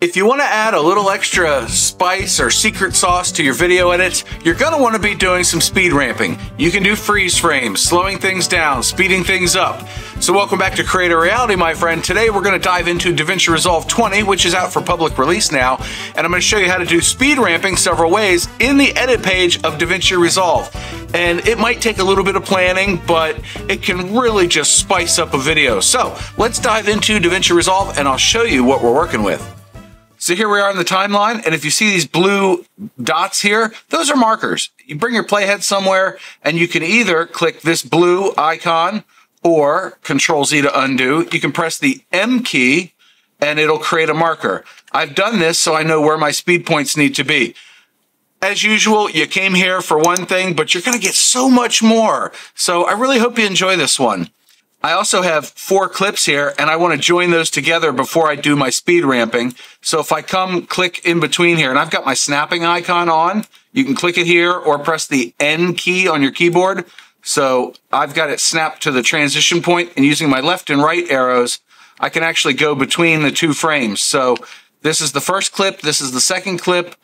If you want to add a little extra spice or secret sauce to your video edits, you're going to want to be doing some speed ramping. You can do freeze frames, slowing things down, speeding things up. So welcome back to Creator Reality, my friend. Today we're going to dive into Davinci Resolve 20, which is out for public release now, and I'm going to show you how to do speed ramping several ways in the edit page of Davinci Resolve. And it might take a little bit of planning, but it can really just spice up a video. So let's dive into Davinci Resolve and I'll show you what we're working with. So here we are in the timeline, and if you see these blue dots here, those are markers. You bring your playhead somewhere, and you can either click this blue icon or Control-Z to undo. You can press the M key, and it'll create a marker. I've done this so I know where my speed points need to be. As usual, you came here for one thing, but you're going to get so much more. So I really hope you enjoy this one. I also have 4 clips here, and I want to join those together before I do my speed ramping. So if I come click in between here, and I've got my snapping icon on, you can click it here or press the N key on your keyboard. So I've got it snapped to the transition point, and using my left and right arrows, I can actually go between the 2 frames. So this is the first clip, this is the second clip,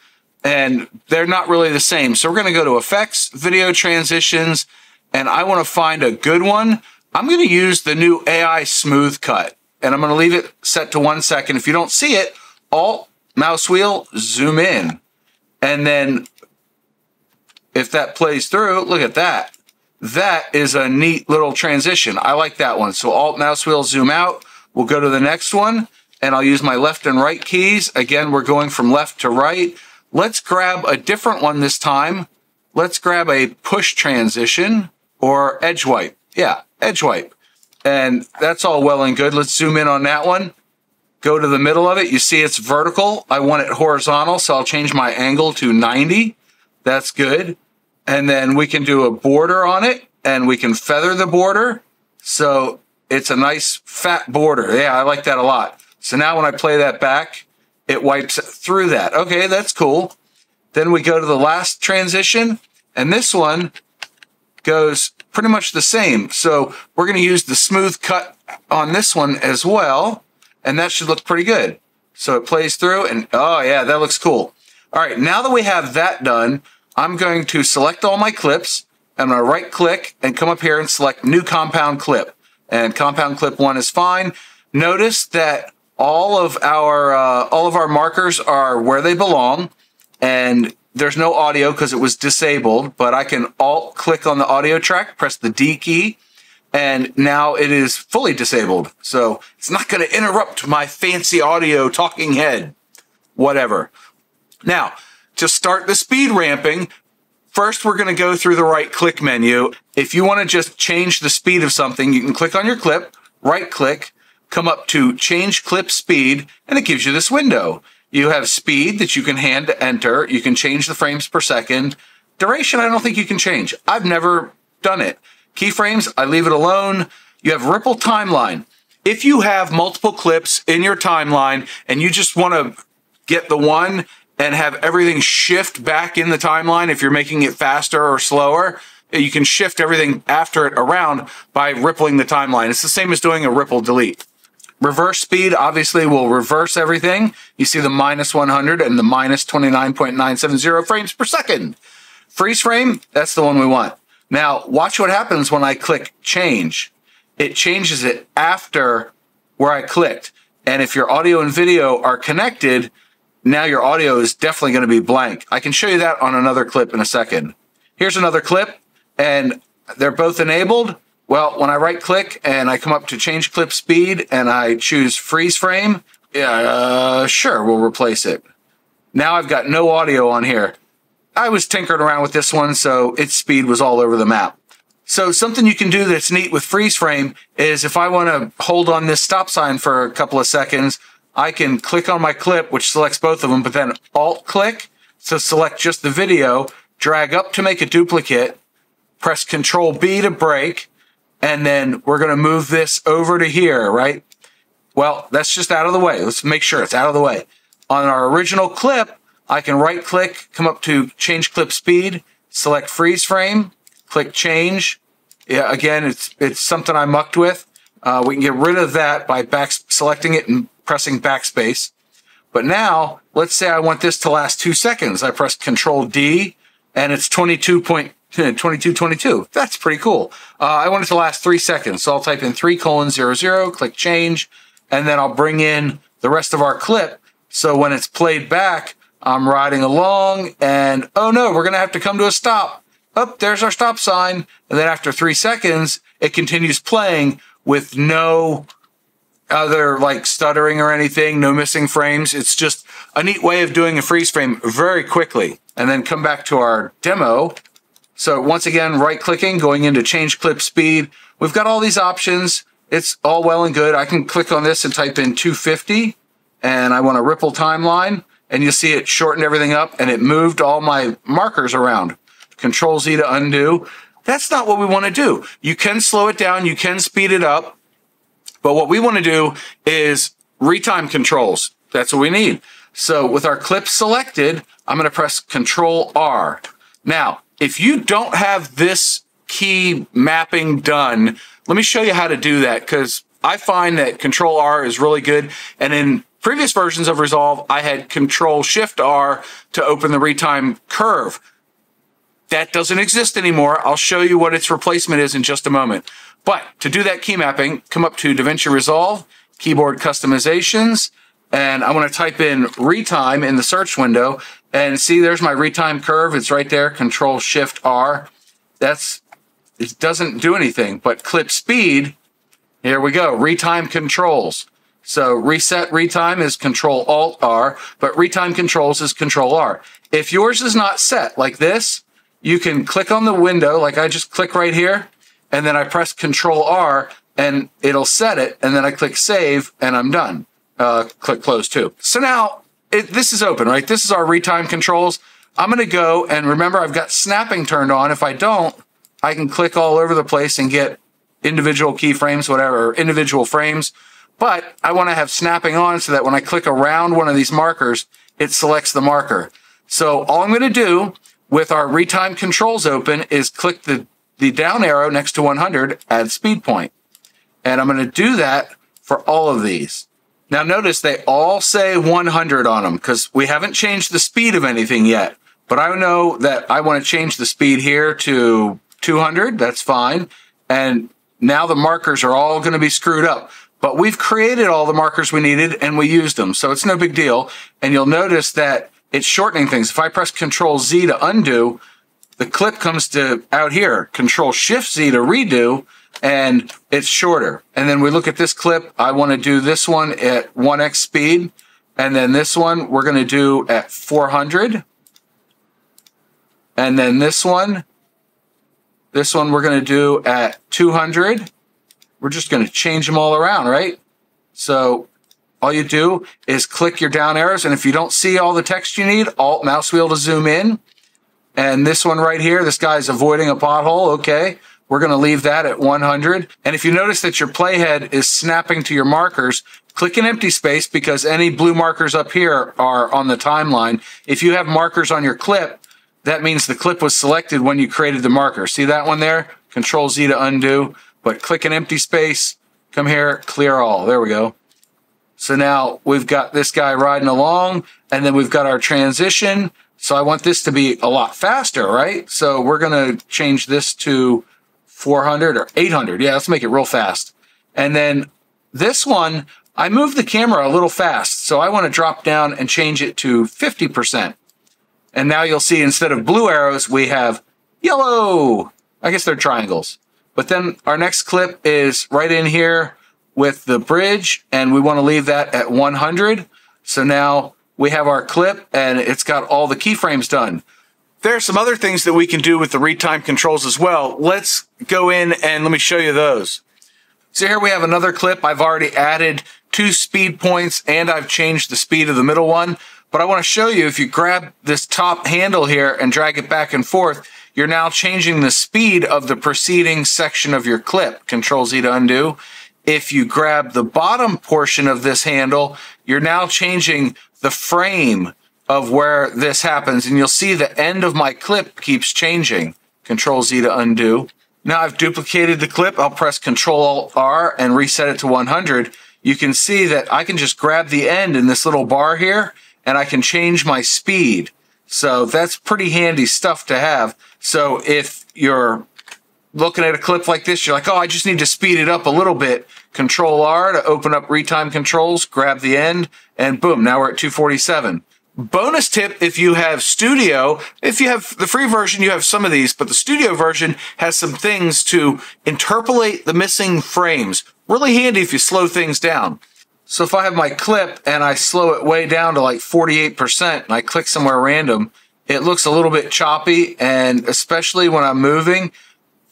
and they're not really the same. So we're going to go to Effects, Video Transitions, and I want to find a good one. I'm going to use the new AI Smooth Cut, and I'm going to leave it set to 1 second. If you don't see it, Alt, mouse wheel, zoom in. And then if that plays through, look at that. That is a neat little transition. I like that one. So Alt, mouse wheel, zoom out. We'll go to the next one, and I'll use my left and right keys. Again, we're going from left to right. Let's grab a different one this time. Let's grab a push transition or edge wipe. Yeah, edge wipe. And that's all well and good. Let's zoom in on that one. Go to the middle of it. You see it's vertical. I want it horizontal, so I'll change my angle to 90. That's good. And then we can do a border on it, and we can feather the border. So it's a nice fat border. Yeah, I like that a lot. So now when I play that back, it wipes through that. Okay, that's cool. Then we go to the last transition, and this one goes pretty much the same. So we're going to use the smooth cut on this one as well, and that should look pretty good. So it plays through, and oh yeah, that looks cool. All right, now that we have that done, I'm going to select all my clips. I'm going to right click and come up here and select new compound clip, and compound clip 1 is fine. Notice that all of our markers are where they belong, and there's no audio because it was disabled, but I can Alt click on the audio track, press the D key, and now it is fully disabled. So it's not going to interrupt my fancy audio talking head, whatever. Now, to start the speed ramping, first we're going to go through the right click menu. If you want to just change the speed of something, you can click on your clip, right click, come up to change clip speed, and it gives you this window. You have speed that you can hand enter. You can change the frames per second. Duration, I don't think you can change. I've never done it. Keyframes, I leave it alone. You have ripple timeline. If you have multiple clips in your timeline and you just want to get the one and have everything shift back in the timeline, if you're making it faster or slower, you can shift everything after it around by rippling the timeline. It's the same as doing a ripple delete. Reverse speed obviously will reverse everything. You see the -100 and the -29.970 frames per second. Freeze frame, that's the one we want. Now, watch what happens when I click change. It changes it after where I clicked. And if your audio and video are connected, now your audio is definitely going to be blank. I can show you that on another clip in a second. Here's another clip, and they're both enabled. Well, when I right click and I come up to change clip speed and I choose freeze frame, sure, we'll replace it. Now I've got no audio on here. I was tinkering around with this one, so its speed was all over the map. So something you can do that's neat with freeze frame is if I want to hold on this stop sign for a couple of seconds, I can click on my clip, which selects both of them, but then Alt click to select just the video, drag up to make a duplicate, press Control B to break, and then we're going to move this over to here, right? Well, that's just out of the way. Let's make sure it's out of the way. On our original clip, I can right click, come up to change clip speed, select freeze frame, click change. Yeah, again, it's something I mucked with. We can get rid of that by selecting it and pressing backspace. But now, let's say I want this to last 2 seconds. I press Control D, and it's 2222. That's pretty cool. I want it to last 3 seconds. So I'll type in 3:00, click change, and then I'll bring in the rest of our clip. So when it's played back, I'm riding along and, oh no, we're going to have to come to a stop. Oh, there's our stop sign. And then after 3 seconds, it continues playing with no other like stuttering or anything, no missing frames. It's just a neat way of doing a freeze frame very quickly. And then come back to our demo. So once again, right clicking, going into change clip speed. We've got all these options. It's all well and good. I can click on this and type in 250 and I want a ripple timeline, and you'll see it shortened everything up and it moved all my markers around. Control Z to undo. That's not what we want to do. You can slow it down, you can speed it up, but what we want to do is retime controls. That's what we need. So with our clip selected, I'm going to press Control R. Now, if you don't have this key mapping done, let me show you how to do that, because I find that Control R is really good. And in previous versions of Resolve, I had Control Shift R to open the retime curve. That doesn't exist anymore. I'll show you what its replacement is in just a moment. But to do that key mapping, come up to Davinci Resolve, Keyboard Customizations, and I want to type in Retime in the search window, and see there's my retime curve. It's right there, Control Shift R. It doesn't do anything, but clip speed, here we go, retime controls. So reset retime is Control Alt R, but retime controls is Control R. If yours is not set like this, you can click on the window, like I just click right here, and then I press Control R, and it'll set it, and then I click Save, and I'm done. Click Close too. So now, this is open, right? This is our retime controls. I'm going to go, and remember I've got snapping turned on. If I don't, I can click all over the place and get individual keyframes, whatever, individual frames. But I want to have snapping on so that when I click around one of these markers, it selects the marker. So all I'm going to do with our retime controls open is click the down arrow next to 100, add speed point. And I'm going to do that for all of these. Now notice they all say 100 on them because we haven't changed the speed of anything yet. But I know that I want to change the speed here to 200. That's fine. And now the markers are all going to be screwed up. But we've created all the markers we needed and we used them. So it's no big deal. And you'll notice that it's shortening things. If I press Control Z to undo, the clip comes to out here. Control Shift Z to redo, and it's shorter. And then we look at this clip. I want to do this one at 1x speed. And then this one we're going to do at 400. And then this one we're going to do at 200. We're just going to change them all around, right? So all you do is click your down arrows, and if you don't see all the text you need, Alt mouse wheel to zoom in. And this one right here, this guy's avoiding a pothole. Okay, we're going to leave that at 100. And if you notice that your playhead is snapping to your markers, click an empty space because any blue markers up here are on the timeline. If you have markers on your clip, that means the clip was selected when you created the marker. See that one there? Control Z to undo. But click an empty space, come here, clear all. There we go. So now we've got this guy riding along, and then we've got our transition. So I want this to be a lot faster, right? So we're going to change this to 400 or 800. Yeah, let's make it real fast. And then this one, I moved the camera a little fast. So I want to drop down and change it to 50%. And now you'll see instead of blue arrows, we have yellow. I guess they're triangles. But then our next clip is right in here with the bridge, and we want to leave that at 100. So now we have our clip, and it's got all the keyframes done. There are some other things that we can do with the retime controls as well. Let's go in and let me show you those. So here we have another clip. I've already added 2 speed points, and I've changed the speed of the middle one. But I want to show you, if you grab this top handle here and drag it back and forth, you're now changing the speed of the preceding section of your clip. Control Z to undo. If you grab the bottom portion of this handle, you're now changing the frame of where this happens. And you'll see the end of my clip keeps changing. Control Z to undo. Now I've duplicated the clip. I'll press Control Alt R and reset it to 100. you can see that I can just grab the end in this little bar here and I can change my speed. So that's pretty handy stuff to have. So if you're looking at a clip like this, you're like, oh, I just need to speed it up a little bit. Control R to open up Retime controls, grab the end, and boom, now we're at 247. Bonus tip, if you have Studio, if you have the free version, you have some of these, but the Studio version has some things to interpolate the missing frames. Really handy if you slow things down. So if I have my clip and I slow it way down to like 48% and I click somewhere random, it looks a little bit choppy, and especially when I'm moving,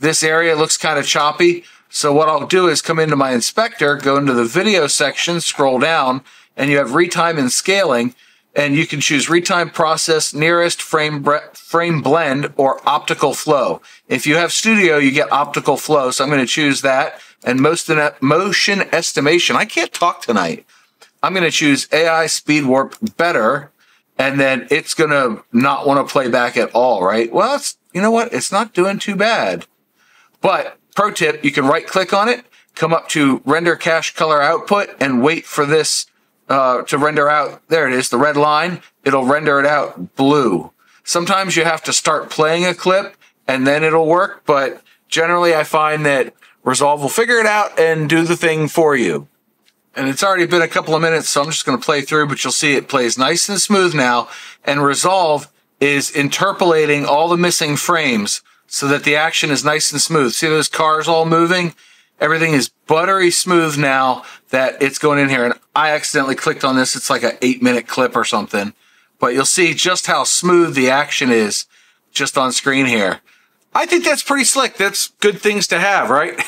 this area looks kind of choppy. So what I'll do is come into my inspector, go into the video section, scroll down, and you have Retime and Scaling, and you can choose Retime Process, Nearest, Frame Blend, or Optical Flow. If you have Studio, you get Optical Flow, so I'm going to choose that. And Motion Estimation, I can't talk tonight. I'm going to choose AI Speed Warp Better, and then it's going to not want to play back at all, right? Well, you know what? It's not doing too bad. But pro tip, you can right click on it, come up to Render Cache Color Output, and wait for this to render out. There it is, the red line. It'll render it out blue. Sometimes you have to start playing a clip and then it'll work, but generally I find that Resolve will figure it out and do the thing for you. And it's already been a couple of minutes, so I'm just going to play through, but you'll see it plays nice and smooth now. And Resolve is interpolating all the missing frames so that the action is nice and smooth. See those cars all moving? Everything is buttery smooth now that it's going in here. And I accidentally clicked on this. It's like an 8-minute clip or something. But you'll see just how smooth the action is just on screen here. I think that's pretty slick. That's good things to have, right?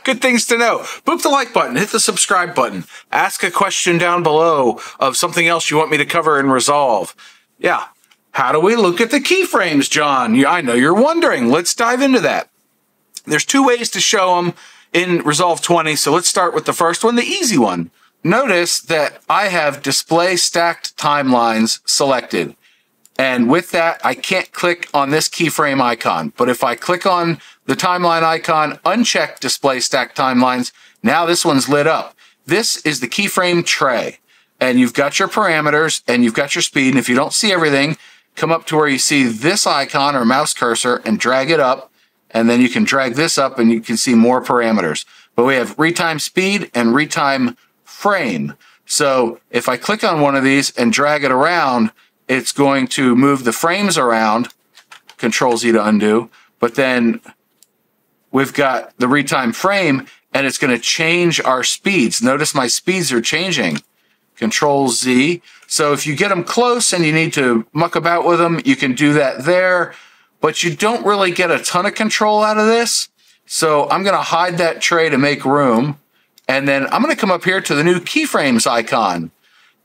Good things to know. Boop the like button. Hit the subscribe button. Ask a question down below of something else you want me to cover in Resolve. Yeah. How do we look at the keyframes, John? I know you're wondering. Let's dive into that. There's two ways to show them in Resolve 20, so let's start with the first one, the easy one. Notice that I have Display Stacked Timelines selected. And with that, I can't click on this keyframe icon. But if I click on the timeline icon, uncheck Display Stacked Timelines, now this one's lit up. This is the keyframe tray. And you've got your parameters and you've got your speed. And if you don't see everything, come up to where you see this icon or mouse cursor and drag it up. And then you can drag this up and you can see more parameters. But we have Retime Speed and Retime Frame. So if I click on one of these and drag it around, it's going to move the frames around, Control Z to undo, but then we've got the Retime Frame and it's going to change our speeds. Notice my speeds are changing, Control Z. So if you get them close and you need to muck about with them, you can do that there, but you don't really get a ton of control out of this. So I'm going to hide that tray to make room. And then I'm going to come up here to the new keyframes icon.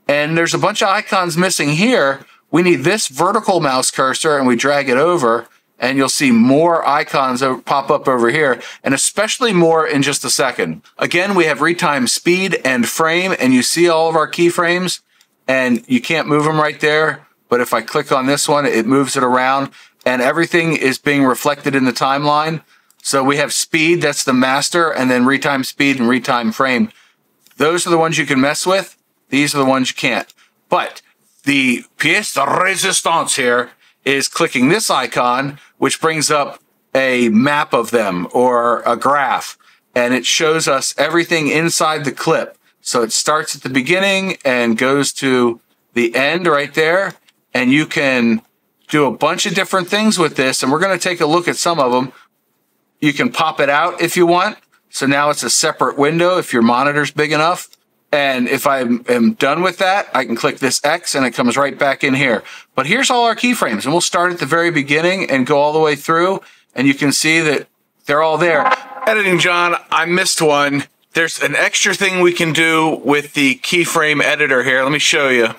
And there's a bunch of icons missing here. We need this vertical mouse cursor and we drag it over and you'll see more icons pop up over here, and especially more in just a second. Again, we have Retime Speed and Frame, and you see all of our keyframes and you can't move them right there. But if I click on this one, it moves it around and everything is being reflected in the timeline. So we have speed, that's the master, and then Retime Speed and Retime Frame. Those are the ones you can mess with. These are the ones you can't. But the pièce de résistance here is clicking this icon, which brings up a map of them or a graph, and it shows us everything inside the clip. So it starts at the beginning and goes to the end right there, and you can do a bunch of different things with this, and we're going to take a look at some of them. You can pop it out if you want. So now it's a separate window if your monitor's big enough. And if I am done with that, I can click this X and it comes right back in here. But here's all our keyframes, and we'll start at the very beginning and go all the way through, and you can see that they're all there. Editing, John, I missed one. There's an extra thing we can do with the keyframe editor here. Let me show you.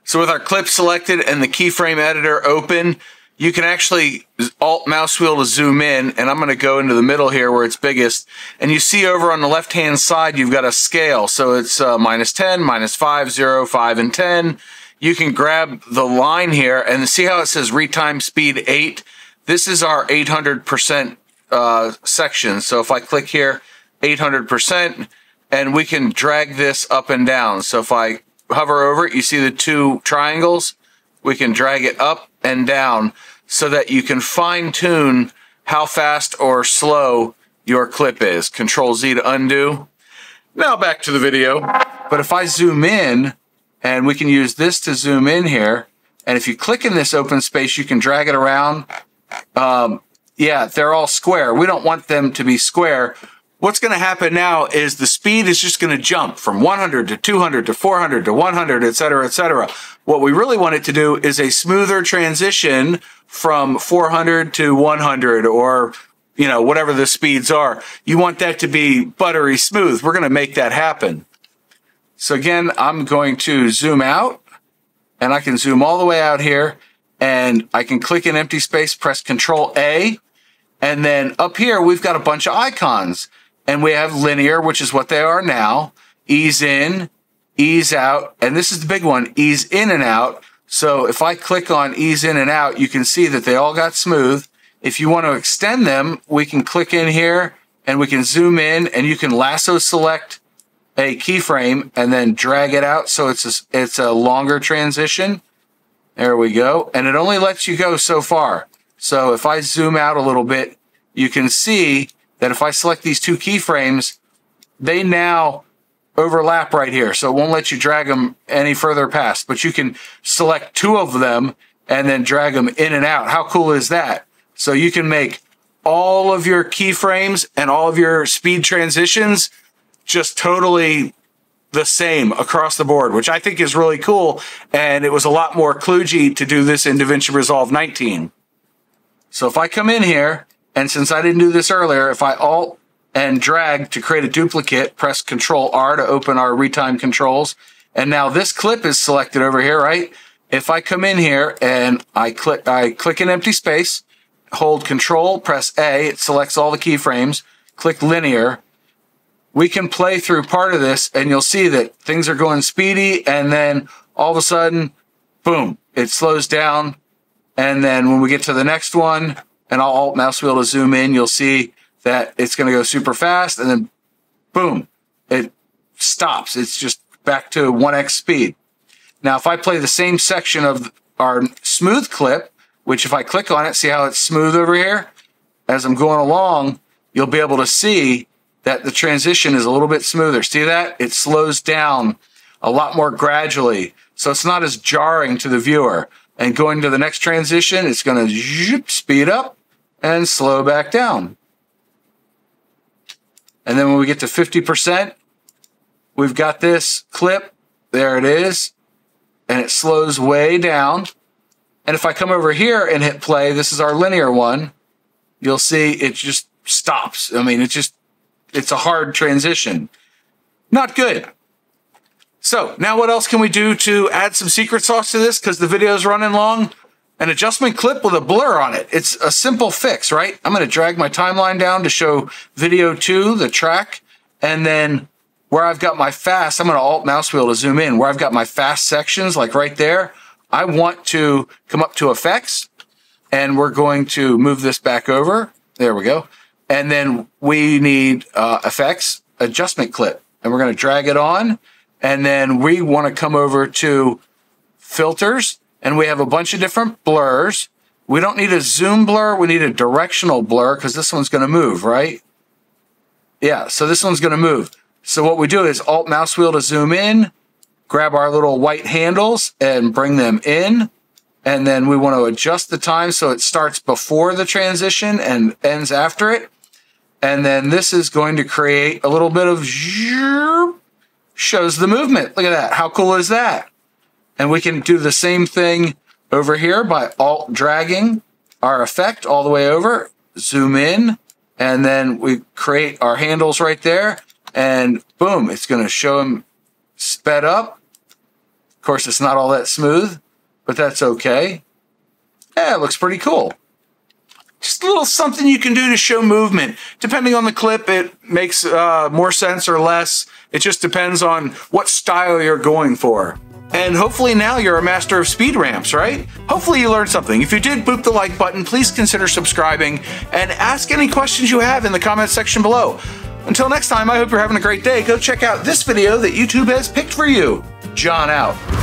So with our clip selected and the keyframe editor open, you can actually Alt mouse wheel to zoom in, and I'm going to go into the middle here where it's biggest. And you see over on the left-hand side, you've got a scale. So it's -10, -5, 0, 5, and 10. You can grab the line here and see how it says Retime Speed 8. This is our 800% section. So if I click here, 800%, and we can drag this up and down. So if I hover over it, you see the two triangles? We can drag it up and down so that you can fine tune how fast or slow your clip is. Control Z to undo. Now back to the video. But if I zoom in, and we can use this to zoom in here, and if you click in this open space, you can drag it around. Yeah, they're all square. We don't want them to be square. What's going to happen now is the speed is just going to jump from 100 to 200 to 400 to 100, etc., etc. What we really want it to do is a smoother transition from 400 to 100, or, you know, whatever the speeds are. You want that to be buttery smooth. We're going to make that happen. So again, I'm going to zoom out, and I can zoom all the way out here, and I can click in empty space, press Control A, and then up here we've got a bunch of icons. And we have linear, which is what they are now, ease in, ease out, and this is the big one, ease in and out. So if I click on ease in and out, you can see that they all got smooth. If you want to extend them, we can click in here and we can zoom in, and you can lasso select a keyframe and then drag it out so it's a longer transition. There we go. And it only lets you go so far. So if I zoom out a little bit, you can see that if I select these two keyframes, they now overlap right here. So it won't let you drag them any further past, but you can select two of them and then drag them in and out. How cool is that? So you can make all of your keyframes and all of your speed transitions just totally the same across the board, which I think is really cool. And it was a lot more kludgy to do this in Davinci Resolve 19. So if I come in here, and since I didn't do this earlier, if I Alt and drag to create a duplicate, press Control R to open our Retime controls. And now this clip is selected over here, right? If I come in here and I click in empty space, hold Control, press A, it selects all the keyframes, click linear. We can play through part of this, and you'll see that things are going speedy, and then all of a sudden, boom, it slows down. And then when we get to the next one, and I'll Alt mouse wheel to zoom in, you'll see that it's going to go super fast, and then boom, it stops. It's just back to 1x speed. Now, if I play the same section of our smooth clip, which if I click on it, see how it's smooth over here? As I'm going along, you'll be able to see that the transition is a little bit smoother. See that? It slows down a lot more gradually, so it's not as jarring to the viewer. And going to the next transition, it's going to speed up and slow back down. And then when we get to 50%, we've got this clip. There it is. And it slows way down. And if I come over here and hit play, this is our linear one, you'll see it just stops. I mean, it's a hard transition. Not good. So now what else can we do to add some secret sauce to this? Because the video is running long. An adjustment clip with a blur on it. It's a simple fix, right? I'm going to drag my timeline down to show video 2, the track. And then where I've got my fast, I'm going to Alt mouse wheel to zoom in. Where I've got my fast sections, like right there, I want to come up to effects. And we're going to move this back over. There we go. And then we need effects, adjustment clip. And we're going to drag it on. And then we want to come over to filters, and we have a bunch of different blurs. We don't need a zoom blur. We need a directional blur because this one's going to move, right? Yeah, so this one's going to move. So what we do is Alt mouse wheel to zoom in, grab our little white handles and bring them in. And then we want to adjust the time so it starts before the transition and ends after it. And then this is going to create a little bit of shows the movement. Look at that. How cool is that? And we can do the same thing over here by Alt dragging our effect all the way over, zoom in, and then we create our handles right there, and boom, it's going to show them sped up. Of course, it's not all that smooth, but that's okay. Yeah, it looks pretty cool. Just a little something you can do to show movement. Depending on the clip, it makes more sense or less. It just depends on what style you're going for. And hopefully now you're a master of speed ramps, right? Hopefully you learned something. If you did, boop the like button. Please consider subscribing and ask any questions you have in the comment section below. Until next time, I hope you're having a great day. Go check out this video that YouTube has picked for you. John out.